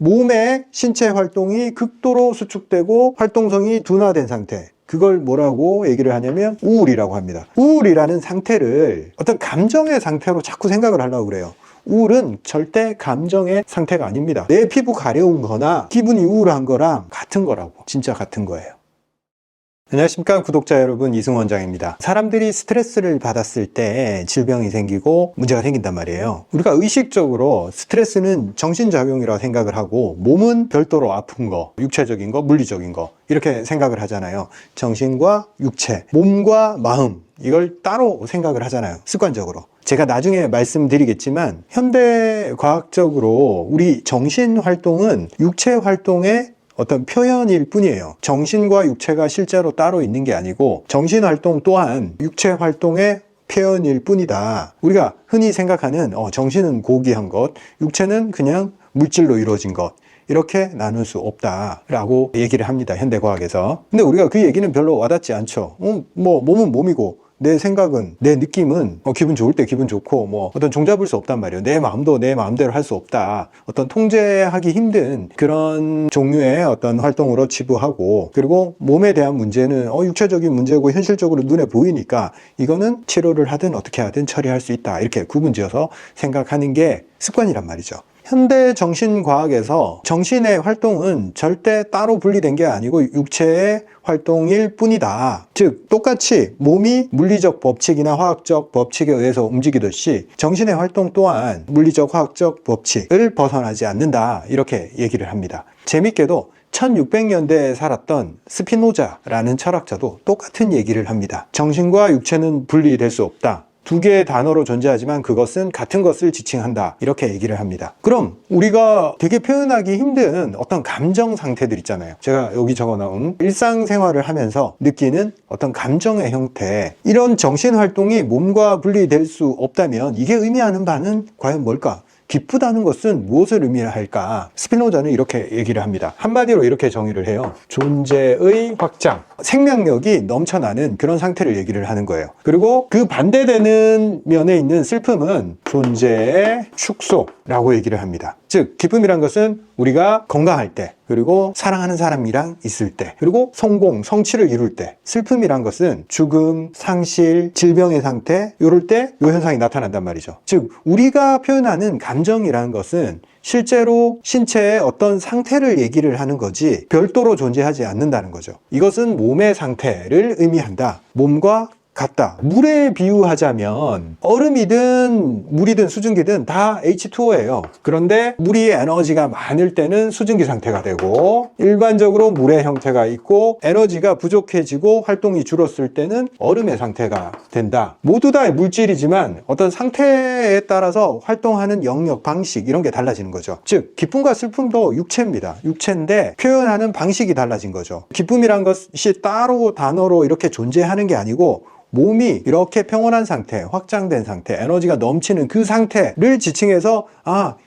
몸의 신체 활동이 극도로 수축되고 활동성이 둔화된 상태, 그걸 뭐라고 얘기를 하냐면 우울이라고 합니다. 우울이라는 상태를 어떤 감정의 상태로 자꾸 생각을 하려고 그래요. 우울은 절대 감정의 상태가 아닙니다. 내 피부 가려운 거나 기분이 우울한 거랑 같은 거라고, 진짜 같은 거예요. 안녕하십니까 구독자 여러분, 이승원장입니다. 사람들이 스트레스를 받았을 때 질병이 생기고 문제가 생긴단 말이에요. 우리가 의식적으로 스트레스는 정신작용이라고 생각을 하고 몸은 별도로 아픈 거, 육체적인 거, 물리적인 거 이렇게 생각을 하잖아요. 정신과 육체, 몸과 마음, 이걸 따로 생각을 하잖아요, 습관적으로. 제가 나중에 말씀드리겠지만 현대 과학적으로 우리 정신 활동은 육체 활동의 어떤 표현일 뿐이에요. 정신과 육체가 실제로 따로 있는 게 아니고 정신 활동 또한 육체 활동의 표현일 뿐이다. 우리가 흔히 생각하는 정신은 고귀한 것, 육체는 그냥 물질로 이루어진 것, 이렇게 나눌 수 없다라고 얘기를 합니다, 현대과학에서. 근데 우리가 그 얘기는 별로 와닿지 않죠. 몸은 몸이고 내 생각은, 내 느낌은 기분 좋을 때 기분 좋고 어떤 종잡을 수 없단 말이에요. 내 마음도 내 마음대로 할 수 없다. 어떤 통제하기 힘든 그런 종류의 어떤 활동으로 치부하고, 그리고 몸에 대한 문제는 육체적인 문제고 현실적으로 눈에 보이니까 이거는 치료를 하든 어떻게 하든 처리할 수 있다, 이렇게 구분지어서 생각하는 게 습관이란 말이죠. 현대 정신과학에서 정신의 활동은 절대 따로 분리된 게 아니고 육체의 활동일 뿐이다. 즉 똑같이 몸이 물리적 법칙이나 화학적 법칙에 의해서 움직이듯이 정신의 활동 또한 물리적 화학적 법칙을 벗어나지 않는다, 이렇게 얘기를 합니다. 재밌게도 1600년대에 살았던 스피노자라는 철학자도 똑같은 얘기를 합니다. 정신과 육체는 분리될 수 없다. 두 개의 단어로 존재하지만 그것은 같은 것을 지칭한다, 이렇게 얘기를 합니다. 그럼 우리가 되게 표현하기 힘든 어떤 감정 상태들 있잖아요. 제가 여기 적어놓은 일상생활을 하면서 느끼는 어떤 감정의 형태, 이런 정신활동이 몸과 분리될 수 없다면 이게 의미하는 바는 과연 뭘까? 기쁘다는 것은 무엇을 의미할까? 스피노자는 이렇게 얘기를 합니다. 한마디로 이렇게 정의를 해요. 존재의 확장, 생명력이 넘쳐나는 그런 상태를 얘기를 하는 거예요. 그리고 그 반대되는 면에 있는 슬픔은 존재의 축소라고 얘기를 합니다. 즉 기쁨이란 것은 우리가 건강할 때, 그리고 사랑하는 사람이랑 있을 때, 그리고 성공, 성취를 이룰 때. 슬픔이란 것은 죽음, 상실, 질병의 상태, 이럴 때 이 현상이 나타난단 말이죠. 즉 우리가 표현하는 감정이라는 것은 실제로 신체의 어떤 상태를 얘기를 하는 거지 별도로 존재하지 않는다는 거죠. 이것은 몸의 상태를 의미한다. 몸과 같다. 물에 비유하자면 얼음이든 물이든 수증기든 다 H2O예요. 그런데 물이 에너지가 많을 때는 수증기 상태가 되고, 일반적으로 물의 형태가 있고 에너지가 부족해지고 활동이 줄었을 때는 얼음의 상태가 된다. 모두 다 물질이지만 어떤 상태에 따라서 활동하는 영역, 방식, 이런 게 달라지는 거죠. 즉 기쁨과 슬픔도 육체입니다. 육체인데 표현하는 방식이 달라진 거죠. 기쁨이란 것이 따로 단어로 이렇게 존재하는 게 아니고 몸이 이렇게 평온한 상태, 확장된 상태, 에너지가 넘치는 그 상태를 지칭해서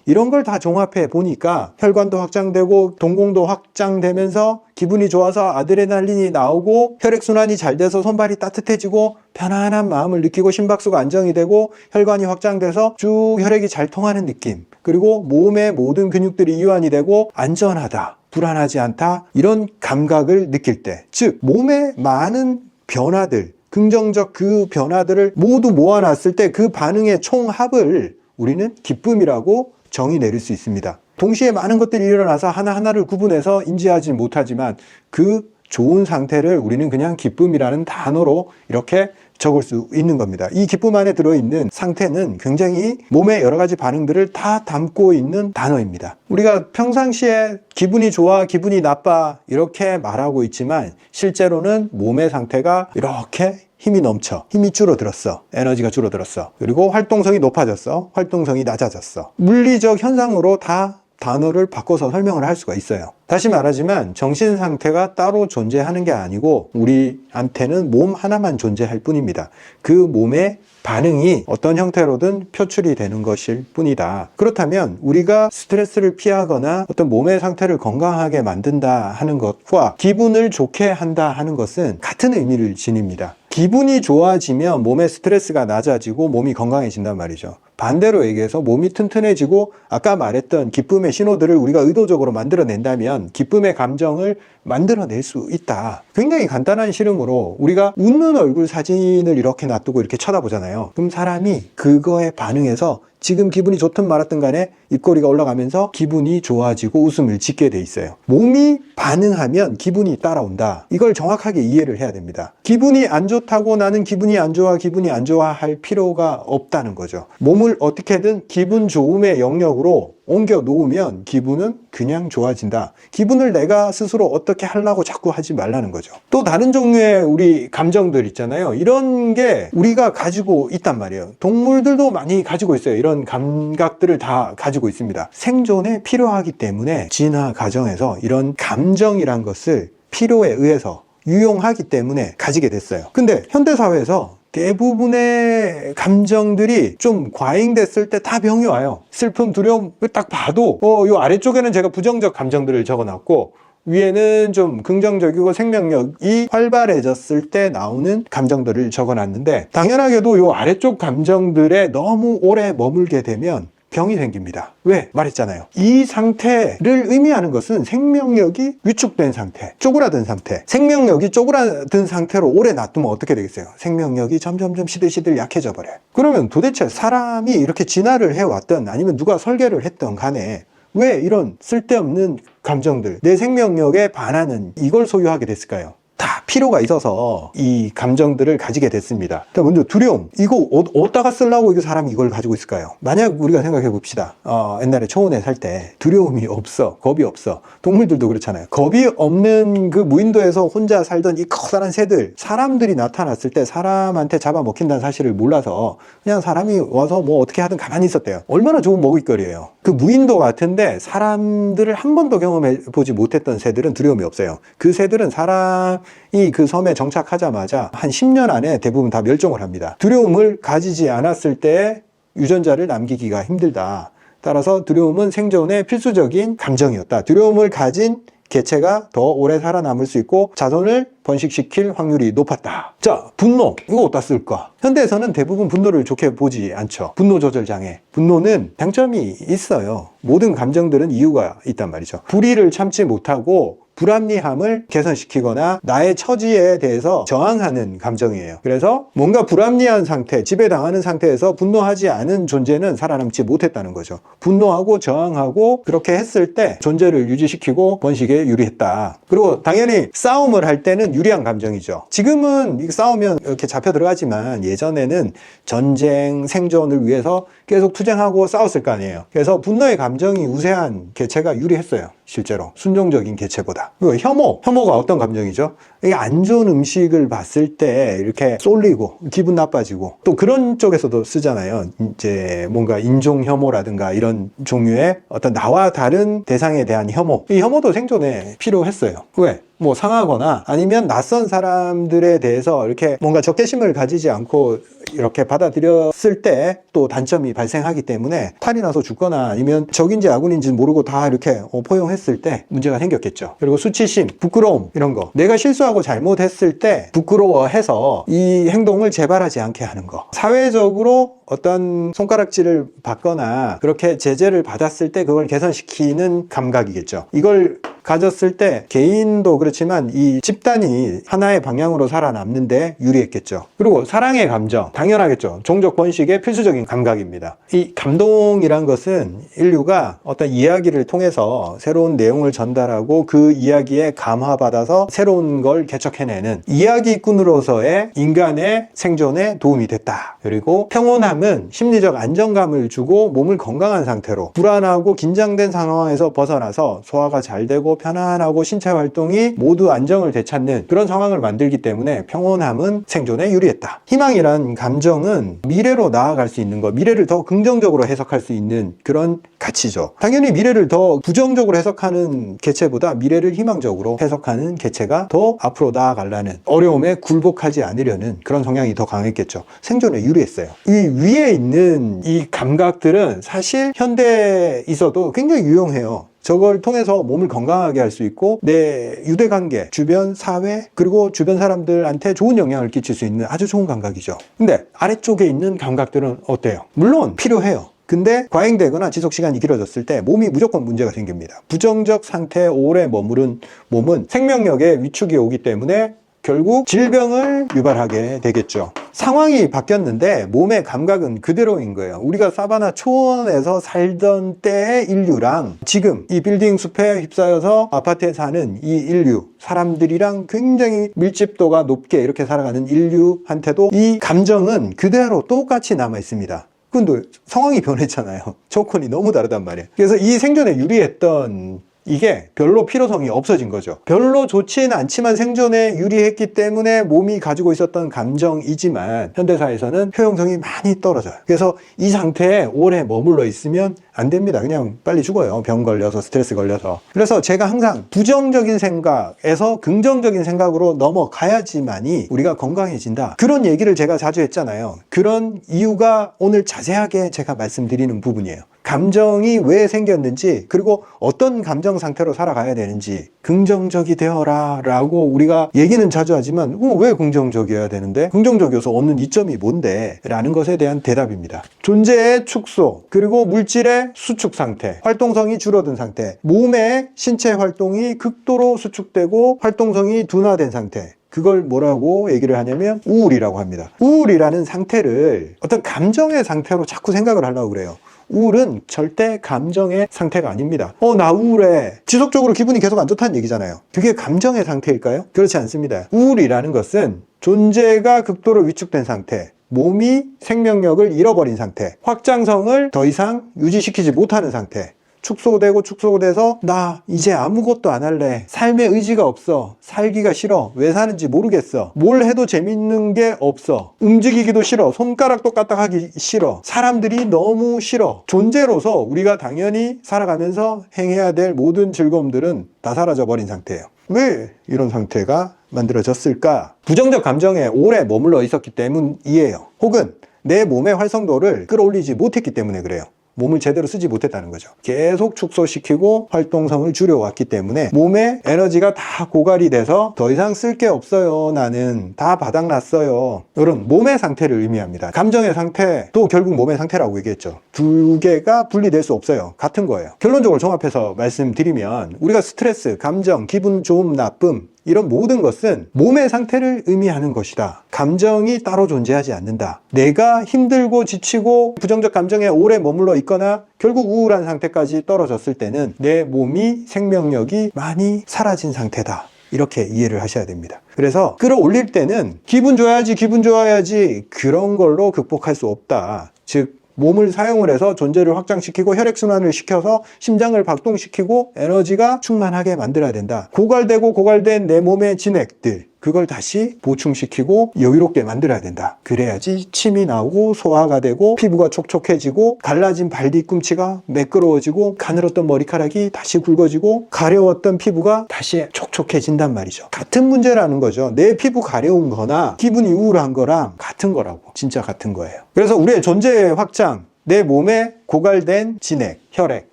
이런 걸 다 종합해 보니까 혈관도 확장되고 동공도 확장되면서 기분이 좋아서 아드레날린이 나오고 혈액순환이 잘 돼서 손발이 따뜻해지고 편안한 마음을 느끼고 심박수가 안정이 되고 혈관이 확장돼서 쭉 혈액이 잘 통하는 느낌, 그리고 몸의 모든 근육들이 이완이 되고 안전하다, 불안하지 않다, 이런 감각을 느낄 때, 즉 몸의 많은 변화들, 긍정적 그 변화들을 모두 모아놨을 때 그 반응의 총합을 우리는 기쁨이라고 정의 내릴 수 있습니다. 동시에 많은 것들이 일어나서 하나하나를 구분해서 인지하지 못하지만 그 좋은 상태를 우리는 그냥 기쁨이라는 단어로 이렇게 적을 수 있는 겁니다. 이 기쁨 안에 들어있는 상태는 굉장히 몸의 여러 가지 반응들을 다 담고 있는 단어입니다. 우리가 평상시에 기분이 좋아, 기분이 나빠 이렇게 말하고 있지만 실제로는 몸의 상태가 이렇게 힘이 넘쳐, 힘이 줄어들었어, 에너지가 줄어들었어, 그리고 활동성이 높아졌어, 활동성이 낮아졌어. 물리적 현상으로 다 단어를 바꿔서 설명을 할 수가 있어요. 다시 말하지만 정신 상태가 따로 존재하는 게 아니고 우리한테는 몸 하나만 존재할 뿐입니다. 그 몸의 반응이 어떤 형태로든 표출이 되는 것일 뿐이다. 그렇다면 우리가 스트레스를 피하거나 어떤 몸의 상태를 건강하게 만든다 하는 것과 기분을 좋게 한다 하는 것은 같은 의미를 지닙니다. 기분이 좋아지면 몸의 스트레스가 낮아지고 몸이 건강해진단 말이죠. 반대로 얘기해서 몸이 튼튼해지고 아까 말했던 기쁨의 신호들을 우리가 의도적으로 만들어낸다면 기쁨의 감정을 만들어낼 수 있다. 굉장히 간단한 실험으로 우리가 웃는 얼굴 사진을 이렇게 놔두고 이렇게 쳐다보잖아요. 그럼 사람이 그거에 반응해서 지금 기분이 좋든 말았든 간에 입꼬리가 올라가면서 기분이 좋아지고 웃음을 짓게 돼 있어요. 몸이 반응하면 기분이 따라온다. 이걸 정확하게 이해를 해야 됩니다. 기분이 안 좋다고 나는 기분이 안 좋아, 기분이 안 좋아 할 필요가 없다는 거죠. 몸을 어떻게든 기분 좋음의 영역으로 옮겨 놓으면 기분은 그냥 좋아진다. 기분을 내가 스스로 어떻게 하려고 자꾸 하지 말라는 거죠. 또 다른 종류의 우리 감정들 있잖아요. 이런 게 우리가 가지고 있단 말이에요. 동물들도 많이 가지고 있어요. 이런 감각들을 다 가지고 있습니다. 생존에 필요하기 때문에 진화 과정에서 이런 감정이란 것을 필요에 의해서 유용하기 때문에 가지게 됐어요. 근데 현대사회에서 대부분의 감정들이 좀 과잉됐을 때 다 병이 와요. 슬픔, 두려움을 딱 봐도 요 아래쪽에는 제가 부정적 감정들을 적어놨고 위에는 좀 긍정적이고 생명력이 활발해졌을 때 나오는 감정들을 적어놨는데 당연하게도 요 아래쪽 감정들에 너무 오래 머물게 되면 병이 생깁니다. 왜? 말했잖아요. 이 상태를 의미하는 것은 생명력이 위축된 상태, 쪼그라든 상태. 생명력이 쪼그라든 상태로 오래 놔두면 어떻게 되겠어요? 생명력이 점점점 시들시들 약해져 버려요. 그러면 도대체 사람이 이렇게 진화를 해왔던 아니면 누가 설계를 했던 간에 왜 이런 쓸데없는 감정들, 내 생명력에 반하는 이걸 소유하게 됐을까요? 다 필요가 있어서 이 감정들을 가지게 됐습니다. 먼저 두려움. 이거 어디다가 쓰려고 사람이 이걸 가지고 있을까요? 만약 우리가 생각해 봅시다. 옛날에 초원에 살 때 두려움이 없어. 겁이 없어. 동물들도 그렇잖아요. 겁이 없는 그 무인도에서 혼자 살던 이 커다란 새들, 사람들이 나타났을 때 사람한테 잡아먹힌다는 사실을 몰라서 그냥 사람이 와서 뭐 어떻게 하든 가만히 있었대요. 얼마나 좋은 먹잇거리예요. 그 무인도 같은데 사람들을 한 번도 경험해 보지 못했던 새들은 두려움이 없어요. 그 새들은 사람이 그 섬에 정착하자마자 한 10년 안에 대부분 다 멸종을 합니다. 두려움을 가지지 않았을 때 유전자를 남기기가 힘들다. 따라서 두려움은 생존의 필수적인 감정이었다. 두려움을 가진 개체가 더 오래 살아남을 수 있고 자손을 번식시킬 확률이 높았다. 자, 분노. 이거 어디다 쓸까? 현대에서는 대부분 분노를 좋게 보지 않죠. 분노 조절 장애. 분노는 장점이 있어요. 모든 감정들은 이유가 있단 말이죠. 불의를 참지 못하고 불합리함을 개선시키거나 나의 처지에 대해서 저항하는 감정이에요. 그래서 뭔가 불합리한 상태, 지배당하는 상태에서 분노하지 않은 존재는 살아남지 못했다는 거죠. 분노하고 저항하고 그렇게 했을 때 존재를 유지시키고 번식에 유리했다. 그리고 당연히 싸움을 할 때는 유리한 감정이죠. 지금은 싸우면 이렇게 잡혀 들어가지만 예전에는 전쟁, 생존을 위해서 계속 투쟁하고 싸웠을 거 아니에요. 그래서 분노의 감정이 우세한 개체가 유리했어요. 실제로 순종적인 개체보다. 그리고 혐오가 어떤 감정이죠? 이게 안 좋은 음식을 봤을 때 이렇게 쏠리고 기분 나빠지고 또 그런 쪽에서도 쓰잖아요. 이제 뭔가 인종 혐오라든가 이런 종류의 어떤 나와 다른 대상에 대한 혐오. 이 혐오도 생존에 필요했어요. 왜? 뭐 상하거나 아니면 낯선 사람들에 대해서 이렇게 뭔가 적개심을 가지지 않고 이렇게 받아들였을 때 또 단점이 발생하기 때문에 탈이 나서 죽거나 아니면 적인지 아군인지 모르고 다 이렇게 포용했을 때 문제가 생겼겠죠. 그리고 수치심, 부끄러움 이런 거. 내가 실수하고 잘못했을 때 부끄러워해서 이 행동을 재발하지 않게 하는 거. 사회적으로 어떤 손가락질을 받거나 그렇게 제재를 받았을 때 그걸 개선시키는 감각이겠죠. 이걸 가졌을 때 개인도 그렇지만 이 집단이 하나의 방향으로 살아남는데 유리했겠죠. 그리고 사랑의 감정, 당연하겠죠. 종족 번식의 필수적인 감각입니다. 이 감동이란 것은 인류가 어떤 이야기를 통해서 새로운 내용을 전달하고 그 이야기에 감화받아서 새로운 걸 개척해내는 이야기꾼으로서의 인간의 생존에 도움이 됐다. 그리고 평온함은 심리적 안정감을 주고 몸을 건강한 상태로 불안하고 긴장된 상황에서 벗어나서 소화가 잘 되고 편안하고 신체 활동이 모두 안정을 되찾는 그런 상황을 만들기 때문에 평온함은 생존에 유리했다. 희망이란 감정은 미래로 나아갈 수 있는 것, 미래를 더 긍정적으로 해석할 수 있는 그런 가치죠. 당연히 미래를 더 부정적으로 해석하는 개체보다 미래를 희망적으로 해석하는 개체가 더 앞으로 나아가려는, 어려움에 굴복하지 않으려는 그런 성향이 더 강했겠죠. 생존에 유리했어요. 이 위에 있는 이 감각들은 사실 현대에 있어도 굉장히 유용해요. 저걸 통해서 몸을 건강하게 할 수 있고 내 유대관계, 주변 사회, 그리고 주변 사람들한테 좋은 영향을 끼칠 수 있는 아주 좋은 감각이죠. 근데 아래쪽에 있는 감각들은 어때요? 물론 필요해요. 근데 과잉되거나 지속시간이 길어졌을 때 몸이 무조건 문제가 생깁니다. 부정적 상태에 오래 머무른 몸은 생명력에 위축이 오기 때문에 결국 질병을 유발하게 되겠죠. 상황이 바뀌었는데 몸의 감각은 그대로인 거예요. 우리가 사바나 초원에서 살던 때의 인류랑 지금 이 빌딩 숲에 휩싸여서 아파트에 사는 이 인류, 사람들이랑 굉장히 밀집도가 높게 이렇게 살아가는 인류한테도 이 감정은 그대로 똑같이 남아 있습니다. 근데 상황이 변했잖아요. 조건이 너무 다르단 말이에요. 그래서 이 생존에 유리했던 이게 별로 필요성이 없어진 거죠. 별로 좋지는 않지만 생존에 유리했기 때문에 몸이 가지고 있었던 감정이지만 현대사에서는 효용성이 많이 떨어져요. 그래서 이 상태에 오래 머물러 있으면 안 됩니다. 그냥 빨리 죽어요. 병 걸려서, 스트레스 걸려서. 그래서 제가 항상 부정적인 생각에서 긍정적인 생각으로 넘어가야지만이 우리가 건강해진다. 그런 얘기를 제가 자주 했잖아요. 그런 이유가 오늘 자세하게 제가 말씀드리는 부분이에요. 감정이 왜 생겼는지, 그리고 어떤 감정 상태로 살아가야 되는지 긍정적이 되어라 라고 우리가 얘기는 자주 하지만 왜 긍정적이어야 되는데, 긍정적이어서 없는 이점이 뭔데? 라는 것에 대한 대답입니다. 존재의 축소, 그리고 물질의 수축 상태, 활동성이 줄어든 상태, 몸의 신체 활동이 극도로 수축되고 활동성이 둔화된 상태, 그걸 뭐라고 얘기를 하냐면 우울이라고 합니다. 우울이라는 상태를 어떤 감정의 상태로 자꾸 생각을 하려고 그래요. 우울은 절대 감정의 상태가 아닙니다. 나 우울해. 지속적으로 기분이 계속 안 좋다는 얘기잖아요. 그게 감정의 상태일까요? 그렇지 않습니다. 우울이라는 것은 존재가 극도로 위축된 상태, 몸이 생명력을 잃어버린 상태, 확장성을 더 이상 유지시키지 못하는 상태, 축소돼서 나 이제 아무것도 안 할래. 삶의 의지가 없어. 살기가 싫어. 왜 사는지 모르겠어. 뭘 해도 재밌는 게 없어. 움직이기도 싫어. 손가락도 까딱하기 싫어. 사람들이 너무 싫어. 존재로서 우리가 당연히 살아가면서 행해야 될 모든 즐거움들은 다 사라져버린 상태예요. 왜 이런 상태가 만들어졌을까? 부정적 감정에 오래 머물러 있었기 때문이에요. 혹은 내 몸의 활성도를 끌어올리지 못했기 때문에 그래요. 몸을 제대로 쓰지 못했다는 거죠. 계속 축소시키고 활동성을 줄여왔기 때문에 몸의 에너지가 다 고갈이 돼서 더 이상 쓸 게 없어요. 나는 다 바닥났어요. 이런 몸의 상태를 의미합니다. 감정의 상태도 결국 몸의 상태라고 얘기했죠. 두 개가 분리될 수 없어요. 같은 거예요. 결론적으로 종합해서 말씀드리면 우리가 스트레스, 감정, 기분 좋음, 나쁨, 이런 모든 것은 몸의 상태를 의미하는 것이다. 감정이 따로 존재하지 않는다. 내가 힘들고 지치고 부정적 감정에 오래 머물러 있거나 결국 우울한 상태까지 떨어졌을 때는 내 몸이 생명력이 많이 사라진 상태다. 이렇게 이해를 하셔야 됩니다. 그래서 끌어올릴 때는 기분 좋아야지 그런 걸로 극복할 수 없다. 즉 몸을 사용을 해서 존재를 확장시키고 혈액순환을 시켜서 심장을 박동시키고 에너지가 충만하게 만들어야 된다. 고갈된 내 몸의 진액들, 그걸 다시 보충시키고 여유롭게 만들어야 된다. 그래야지 침이 나오고 소화가 되고 피부가 촉촉해지고 갈라진 발 뒤꿈치가 매끄러워지고 가늘었던 머리카락이 다시 굵어지고 가려웠던 피부가 다시 촉촉해진단 말이죠. 같은 문제라는 거죠. 내 피부 가려운 거나 기분이 우울한 거랑 같은 거라고. 진짜 같은 거예요. 그래서 우리의 존재의 확장, 내 몸에 고갈된 진액, 혈액,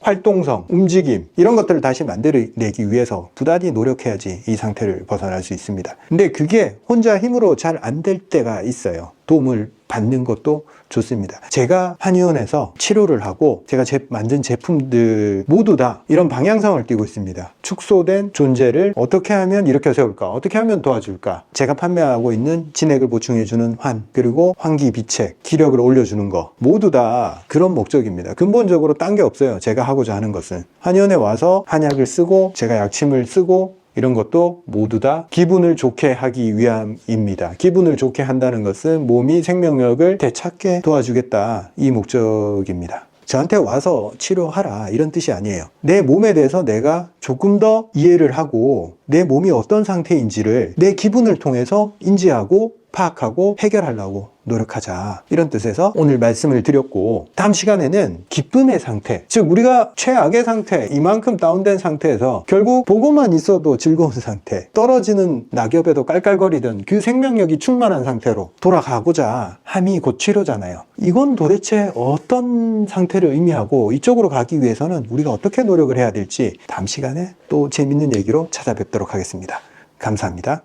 활동성, 움직임 이런 것들을 다시 만들어내기 위해서 부단히 노력해야지 이 상태를 벗어날 수 있습니다. 근데 그게 혼자 힘으로 잘 안 될 때가 있어요. 도움을 받는 것도 좋습니다. 제가 한의원에서 치료를 하고 제가 만든 제품들 모두 다 이런 방향성을 띠고 있습니다. 축소된 존재를 어떻게 하면 일으켜 세울까? 어떻게 하면 도와줄까? 제가 판매하고 있는 진액을 보충해주는 그리고 환기비책, 기력을 올려주는 거 모두 다 그런 목적입니다. 근본적으로 딴 게 없어요. 제가 하고자 하는 것은. 한의원에 와서 한약을 쓰고 제가 약침을 쓰고 이런 것도 모두 다 기분을 좋게 하기 위함입니다. 기분을 좋게 한다는 것은 몸이 생명력을 되찾게 도와주겠다. 이 목적입니다. 저한테 와서 치료하라 이런 뜻이 아니에요. 내 몸에 대해서 내가 조금 더 이해를 하고 내 몸이 어떤 상태인지를 내 기분을 통해서 인지하고 파악하고 해결하려고 노력하자, 이런 뜻에서 오늘 말씀을 드렸고, 다음 시간에는 기쁨의 상태, 즉 우리가 최악의 상태, 이만큼 다운된 상태에서 결국 보고만 있어도 즐거운 상태, 떨어지는 낙엽에도 깔깔거리던 그 생명력이 충만한 상태로 돌아가고자 함이 곧 치료잖아요. 이건 도대체 어떤 상태를 의미하고 이쪽으로 가기 위해서는 우리가 어떻게 노력을 해야 될지 다음 시간에 또 재밌는 얘기로 찾아뵙도록 하겠습니다. 감사합니다.